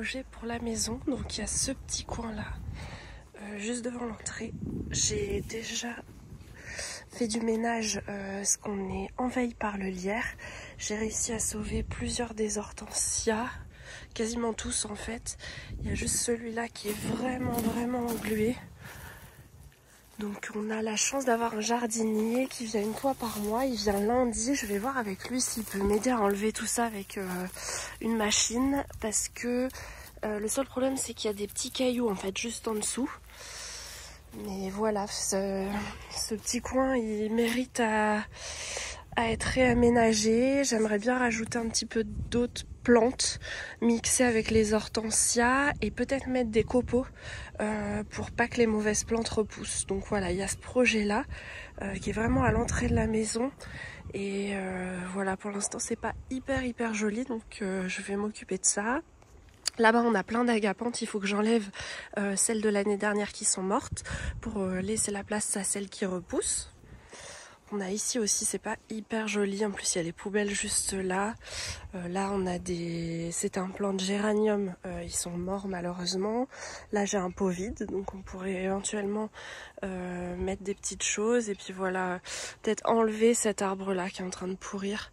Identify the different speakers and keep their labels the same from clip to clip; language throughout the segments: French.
Speaker 1: projet pour la maison. Donc il y a ce petit coin là, juste devant l'entrée. J'ai déjà fait du ménage parce qu'on est envahi par le lierre. J'ai réussi à sauver plusieurs des hortensias, quasiment tous en fait. Il y a juste celui-là qui est vraiment englué. Donc on a la chance d'avoir un jardinier qui vient une fois par mois. Il vient lundi. Je vais voir avec lui s'il peut m'aider à enlever tout ça avec une machine. Parce que le seul problème c'est qu'il y a des petits cailloux en fait juste en dessous. Mais voilà, ce petit coin il mérite à être réaménagé. J'aimerais bien rajouter un petit peu d'autres plantes mixées avec les hortensias et peut-être mettre des copeaux pour pas que les mauvaises plantes repoussent. Donc voilà, il y a ce projet là qui est vraiment à l'entrée de la maison et voilà, pour l'instant c'est pas hyper joli, donc je vais m'occuper de ça. Là-bas on a plein d'agapanthes, il faut que j'enlève celles de l'année dernière qui sont mortes pour laisser la place à celles qui repoussent. On a ici aussi, c'est pas hyper joli, en plus il y a les poubelles juste là. Là on a c'est un plant de géranium, ils sont morts malheureusement. Là j'ai un pot vide, donc on pourrait éventuellement mettre des petites choses. Et puis voilà, peut-être enlever cet arbre là qui est en train de pourrir.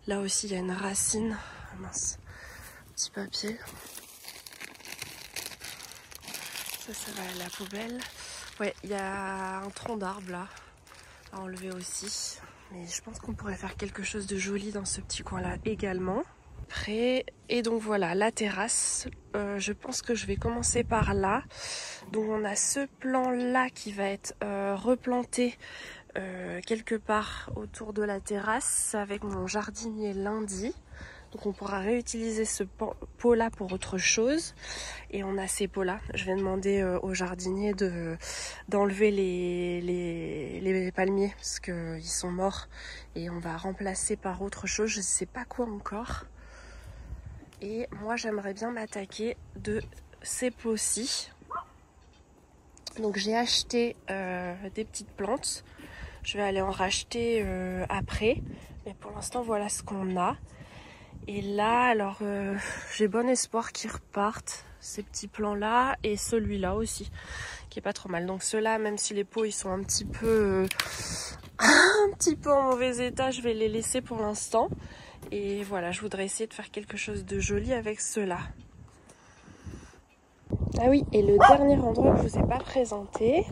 Speaker 1: Là aussi il y a une racine, mince, petit papier. Ça va à la poubelle. Ouais, il y a un tronc d'arbre là à enlever aussi. Mais je pense qu'on pourrait faire quelque chose de joli dans ce petit coin là également. Après, et donc voilà, la terrasse. Je pense que je vais commencer par là. Donc on a ce plan là qui va être replanté quelque part autour de la terrasse avec mon jardinier lundi. Donc on pourra réutiliser ce pot là pour autre chose. Et on a ces pots là. Je vais demander au jardinier d'enlever les palmiers parce qu'ils sont morts. Et on va remplacer par autre chose. Je ne sais pas quoi encore. Et moi j'aimerais bien m'attaquer de ces pots-ci. Donc j'ai acheté des petites plantes. Je vais aller en racheter après. Mais pour l'instant voilà ce qu'on a. Et là, alors, j'ai bon espoir qu'ils repartent, ces petits plants-là, et celui-là aussi, qui est pas trop mal. Donc ceux-là, même si les pots, ils sont un petit peu en mauvais état, je vais les laisser pour l'instant. Et voilà, je voudrais essayer de faire quelque chose de joli avec ceux-là. Ah oui, et le dernier endroit que je vous ai pas présenté,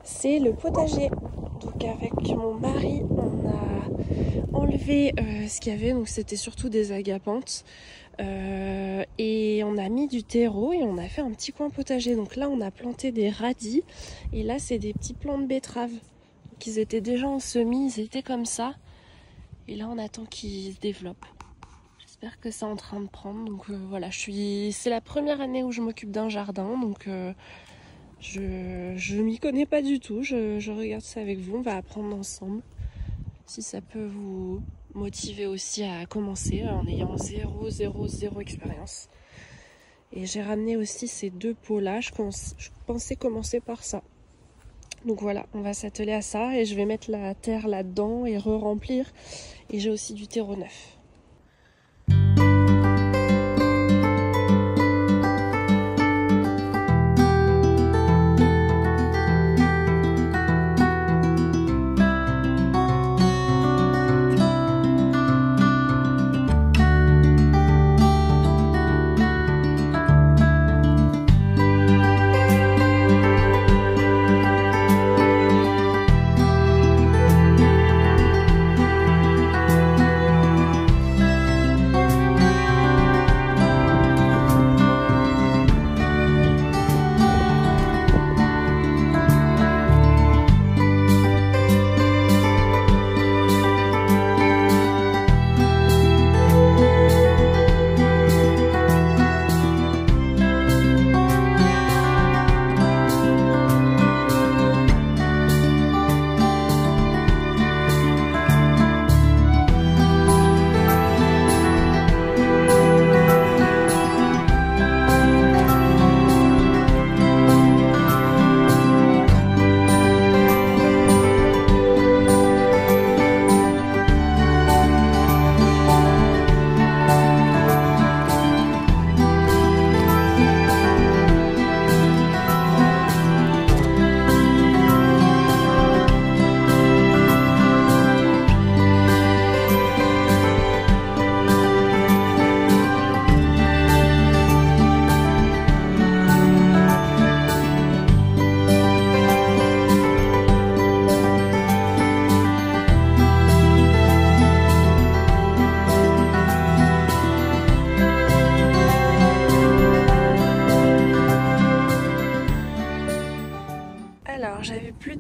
Speaker 1: c'est le potager. Donc avec mon mari, on a enlevé ce qu'il y avait, donc c'était surtout des agapanthes. Et on a mis du terreau et on a fait un petit coin potager. Donc là on a planté des radis et là c'est des petits plants de betteraves. Donc ils étaient déjà en semis, ils étaient comme ça. Et là on attend qu'ils se développent. J'espère que c'est en train de prendre. Donc voilà, c'est la première année où je m'occupe d'un jardin. Donc je m'y connais pas du tout. Je regarde ça avec vous, on va apprendre ensemble. Si ça peut vous motiver aussi à commencer en ayant zéro expérience. Et j'ai ramené aussi ces deux pots là, je pensais commencer par ça. Donc voilà, on va s'atteler à ça et je vais mettre la terre là-dedans et re-remplir. Et j'ai aussi du terreau neuf.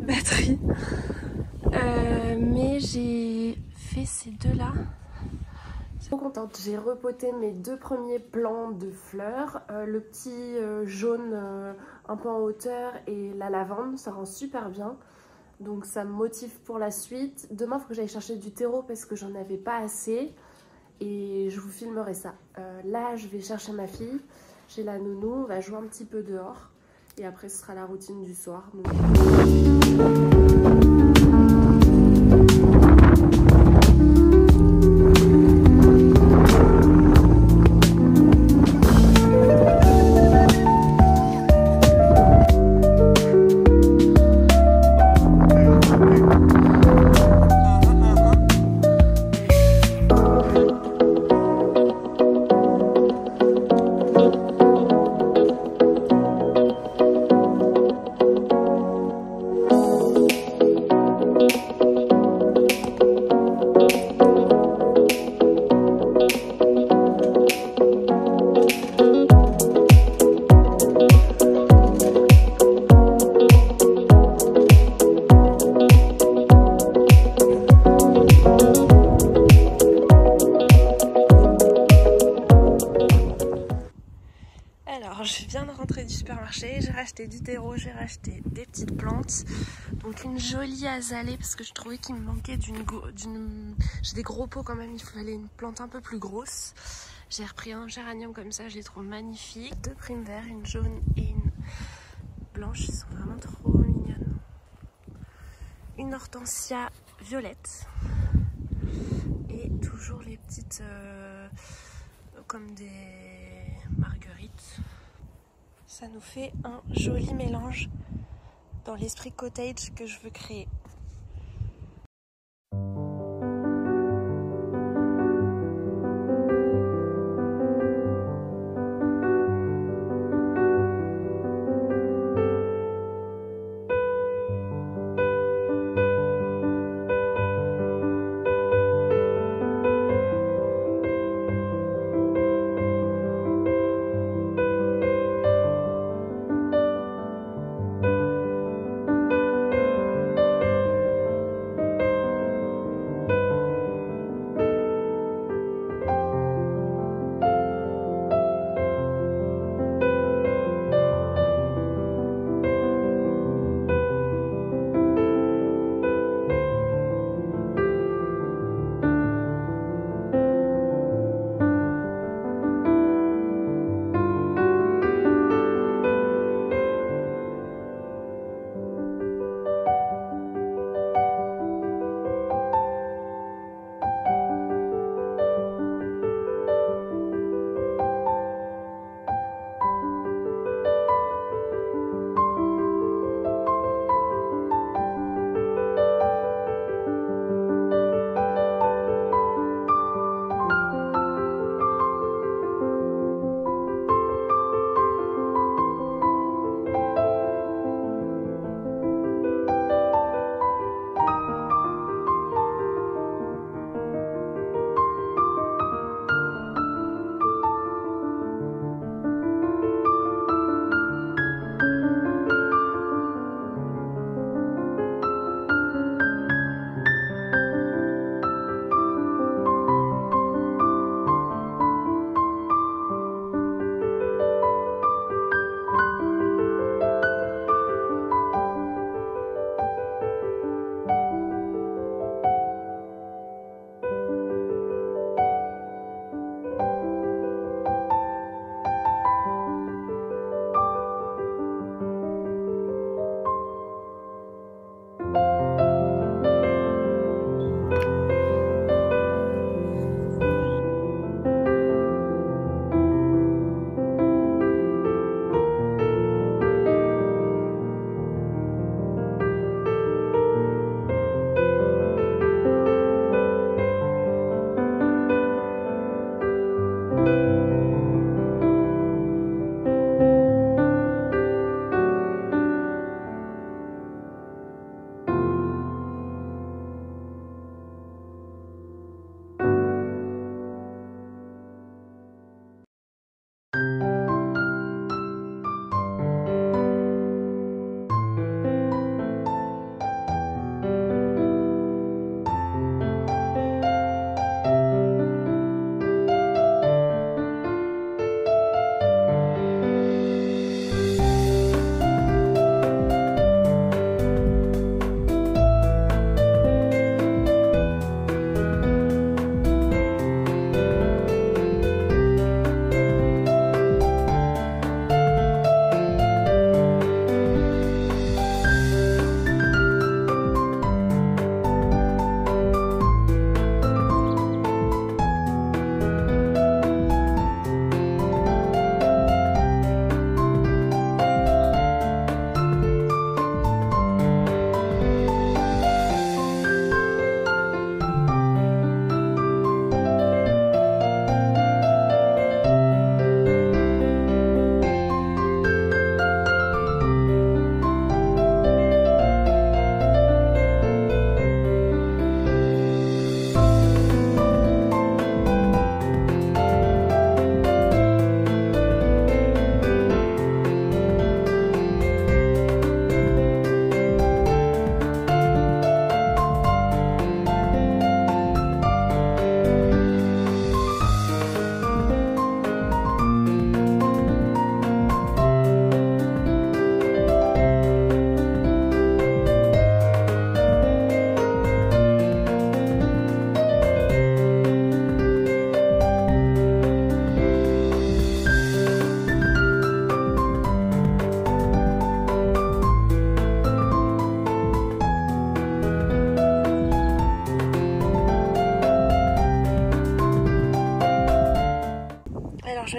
Speaker 1: batterie. Mais j'ai fait ces deux-là. Je suis trop contente. J'ai repoté mes 2 premiers plants de fleurs. Le petit jaune un peu en hauteur et la lavande, ça rend super bien. Donc ça me motive pour la suite. Demain, il faut que j'aille chercher du terreau parce que j'en avais pas assez. Et je vous filmerai ça. Là, je vais chercher ma fille. J'ai la nounou, on va jouer un petit peu dehors. Et après, ce sera la routine du soir. Donc... Alors, je viens de rentrer du supermarché, j'ai racheté du terreau, j'ai racheté des petites plantes. Donc une jolie azalée parce que je trouvais qu'il me manquait d'une... J'ai des gros pots quand même, il fallait une plante un peu plus grosse. J'ai repris un géranium comme ça, je les trouve magnifiques. 2 primes verts, une jaune et une blanche, ils sont vraiment trop mignonnes. Une hortensia violette. Et toujours les petites... comme des marguerites. Ça nous fait un joli mélange dans l'esprit cottage que je veux créer.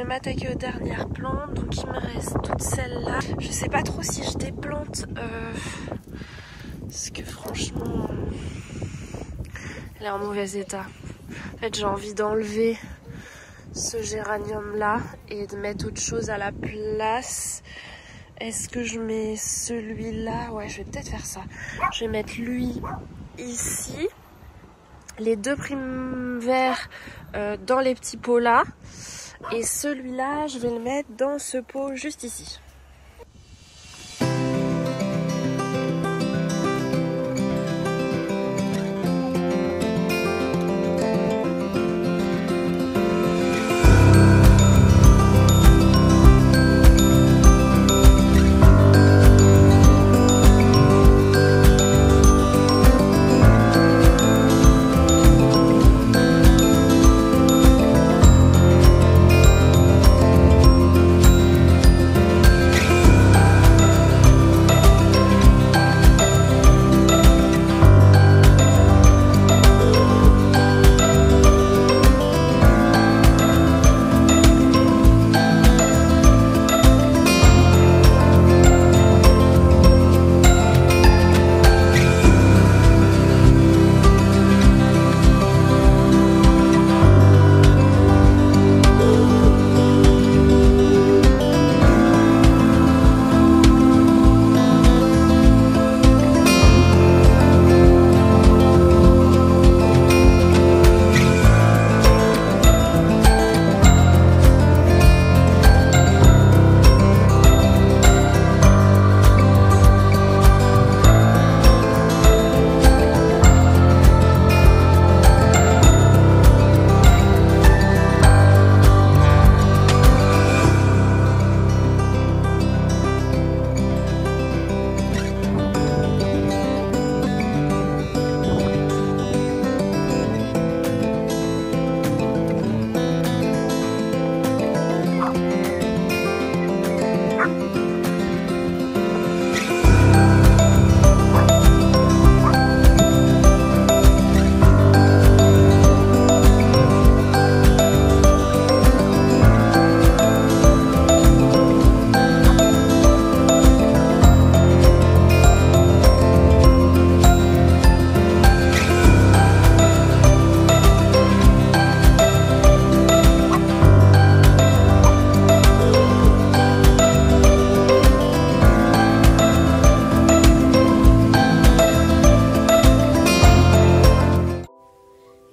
Speaker 1: vais m'attaquer aux dernières plantes. Donc il me reste toutes celles-là. Je sais pas trop si je déplante. Parce que franchement, elle est en mauvais état. En fait, j'ai envie d'enlever ce géranium-là et de mettre autre chose à la place. Est-ce que je mets celui-là? Ouais, je vais peut-être faire ça. Je vais mettre lui ici. Les deux primes verts dans les petits pots là. Et celui-là, je vais le mettre dans ce pot juste ici.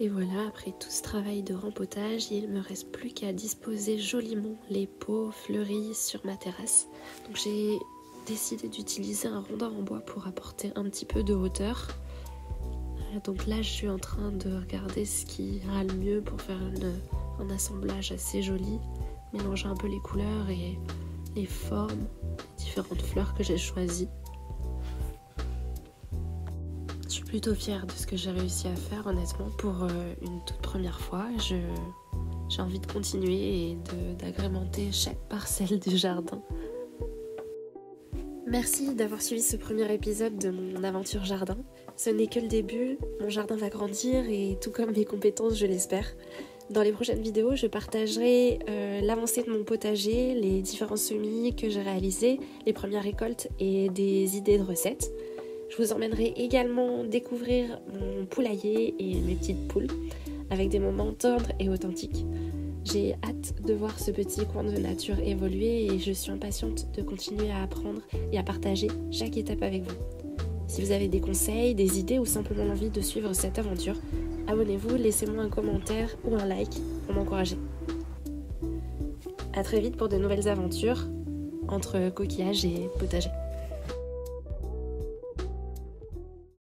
Speaker 1: Et voilà, après tout ce travail de rempotage, il me reste plus qu'à disposer joliment les pots fleuris sur ma terrasse. Donc j'ai décidé d'utiliser un rondin en bois pour apporter un petit peu de hauteur. Donc là, je suis en train de regarder ce qui ira le mieux pour faire un assemblage assez joli, mélanger un peu les couleurs et les formes, les différentes fleurs que j'ai choisies. Je suis plutôt fière de ce que j'ai réussi à faire, honnêtement, pour une toute première fois. J'ai envie de continuer et d'agrémenter chaque parcelle du jardin. Merci d'avoir suivi ce premier épisode de mon aventure jardin. Ce n'est que le début, mon jardin va grandir et tout comme mes compétences, je l'espère. Dans les prochaines vidéos, je partagerai l'avancée de mon potager, les différents semis que j'ai réalisés, les premières récoltes et des idées de recettes. Je vous emmènerai également découvrir mon poulailler et mes petites poules avec des moments tendres et authentiques. J'ai hâte de voir ce petit coin de nature évoluer et je suis impatiente de continuer à apprendre et à partager chaque étape avec vous. Si vous avez des conseils, des idées ou simplement l'envie de suivre cette aventure, abonnez-vous, laissez-moi un commentaire ou un like pour m'encourager. À très vite pour de nouvelles aventures entre coquillages et potager.